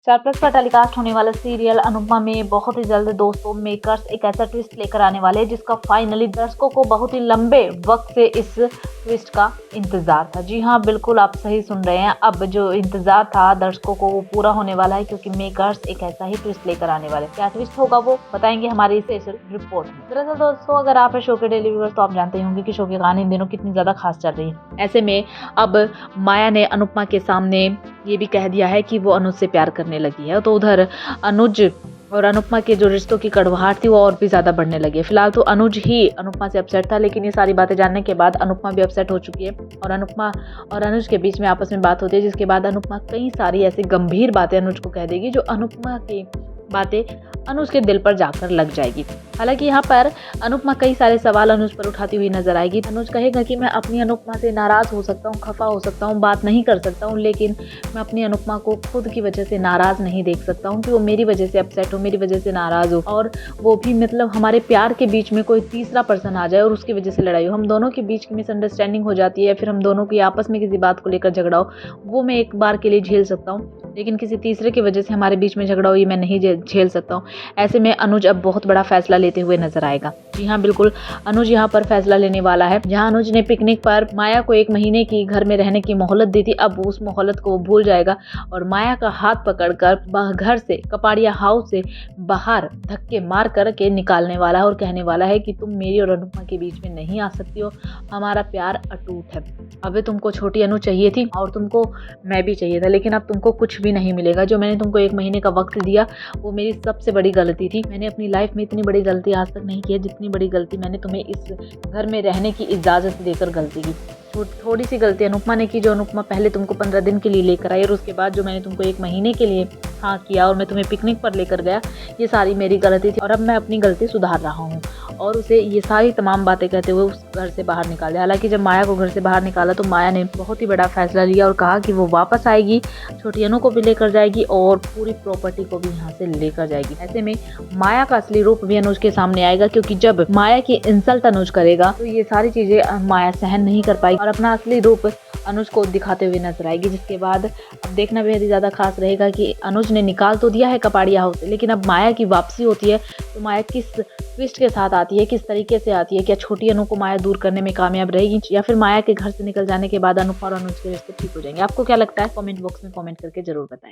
Star plus पर telecast होने वाला सीरियल अनुपमा में बहुत ही जल्द दोस्तों मेकर्स एक ऐसा ट्विस्ट लेकर आने वाले हैं जिसका फाइनली दर्शकों को बहुत ही लंबे वक्त से इस ट्विस्ट का इंतजार था। जी हाँ, बिल्कुल आप सही सुन रहे हैं। अब जो इंतजार था दर्शकों को वो पूरा होने वाला है क्योंकि मेकर्स एक ऐसा ही ट्विस्ट लेकर आने वाले। क्या ट्विस्ट होगा वो बताएंगे हमारी स्पेशल रिपोर्ट में। दरअसल दोस्तों, अगर आप शो के डेली व्यूअर्स तो आप जानते ही होंगे कि शो के गाने इन दिनों कितनी ज्यादा खास चल रही है। ऐसे में अब माया ने अनुपमा के सामने ये भी कह दिया है कि वो अनुज से प्यार करने लगी है, तो उधर अनुज और अनुपमा के जो रिश्तों की कड़वाहट थी वो और भी ज़्यादा बढ़ने लगी है। फिलहाल तो अनुज ही अनुपमा से अपसेट था, लेकिन ये सारी बातें जानने के बाद अनुपमा भी अपसेट हो चुकी है और अनुपमा और अनुज के बीच में आपस में बात होती है, जिसके बाद अनुपमा कई सारी ऐसी गंभीर बातें अनुज को कह देगी जो अनुपमा की बातें अनुज के दिल पर जाकर लग जाएगी। हालांकि यहाँ पर अनुपमा कई सारे सवाल अनुज पर उठाती हुई नजर आएगी। अनुज कहेगा कि मैं अपनी अनुपमा से नाराज हो सकता हूँ, खफा हो सकता हूँ, बात नहीं कर सकता हूँ, लेकिन मैं अपनी अनुपमा को खुद की वजह से नाराज नहीं देख सकता हूँ कि वो मेरी वजह से अपसेट हो, मेरी वजह से नाराज हो, और वो भी मतलब हमारे प्यार के बीच में कोई तीसरा पर्सन आ जाए और उसकी वजह से लड़ाई हो, हम दोनों के बीच की मिसअंडरस्टैंडिंग हो जाती है, फिर हम दोनों की आपस में किसी बात को लेकर झगड़ा हो, वो मैं एक बार के लिए झेल सकता हूँ, लेकिन किसी तीसरे की वजह से हमारे बीच में झगड़ा हो ये मैं नहीं झेल सकता हूँ। ऐसे में अनुज अब बहुत बड़ा फैसला लेते हुए नजर आएगा। जी हाँ, बिल्कुल अनुज यहाँ पर फैसला लेने वाला है। जहाँ अनुज ने पिकनिक पर माया को 1 महीने की घर में रहने की मोहलत दी थी, अब उस मोहलत को भूल जाएगा और माया का हाथ पकड़कर घर से, कपाड़िया हाउस से बाहर धक्के मार करके निकालने वाला है और कहने वाला है कि तुम मेरी और अनुपमा के बीच में नहीं आ सकती हो, हमारा प्यार अटूट है। अबे तुमको छोटी अनु चाहिए थी और तुमको मैं भी चाहिए था, लेकिन अब तुमको कुछ भी नहीं मिलेगा। जो मैंने तुमको 1 महीने का वक्त दिया वो मेरी सबसे बड़ी गलती थी। मैंने अपनी लाइफ में इतनी बड़ी गलती आज तक नहीं की है जितनी बड़ी गलती मैंने तुम्हें इस घर में रहने की इजाज़त देकर गलती की। थोड़ी सी गलती अनुपमा ने की, जो अनुपमा पहले तुमको 15 दिन के लिए लेकर आई और उसके बाद जो मैंने तुमको 1 महीने के लिए हाँ किया और मैं तुम्हें पिकनिक पर लेकर गया, ये सारी मेरी गलती थी और अब मैं अपनी गलती सुधार रहा हूँ। और उसे ये सारी तमाम बातें कहते हुए उस घर से बाहर निकाल दिया। हालांकि जब माया को घर से बाहर निकाला तो माया ने बहुत ही बड़ा फैसला लिया और कहा कि वो वापस आएगी, छोटी अनु को भी लेकर जाएगी और पूरी प्रॉपर्टी को भी यहाँ से लेकर जाएगी। ऐसे में माया का असली रूप भी अनुज के सामने आएगा, क्योंकि जब माया की इंसल्ट अनुज करेगा तो ये सारी चीजें माया सहन नहीं कर पाएगी और अपना असली रूप अनुज को दिखाते हुए नजर आएगी। जिसके बाद अब देखना बेहद ही ज्यादा खास रहेगा कि अनुज ने निकाल तो दिया है कपाड़िया हाउस से, लेकिन अब माया की वापसी होती है तो माया किस ट्विस्ट के साथ आती है, किस तरीके से आती है। क्या छोटी अनु को माया दूर करने में कामयाब रहेगी या फिर माया के घर से निकल जाने के बाद अनुपमा और अनुज के रिश्ते ठीक हो जाएंगे? आपको क्या लगता है? कमेंट बॉक्स में कमेंट करके जरूर बताएं।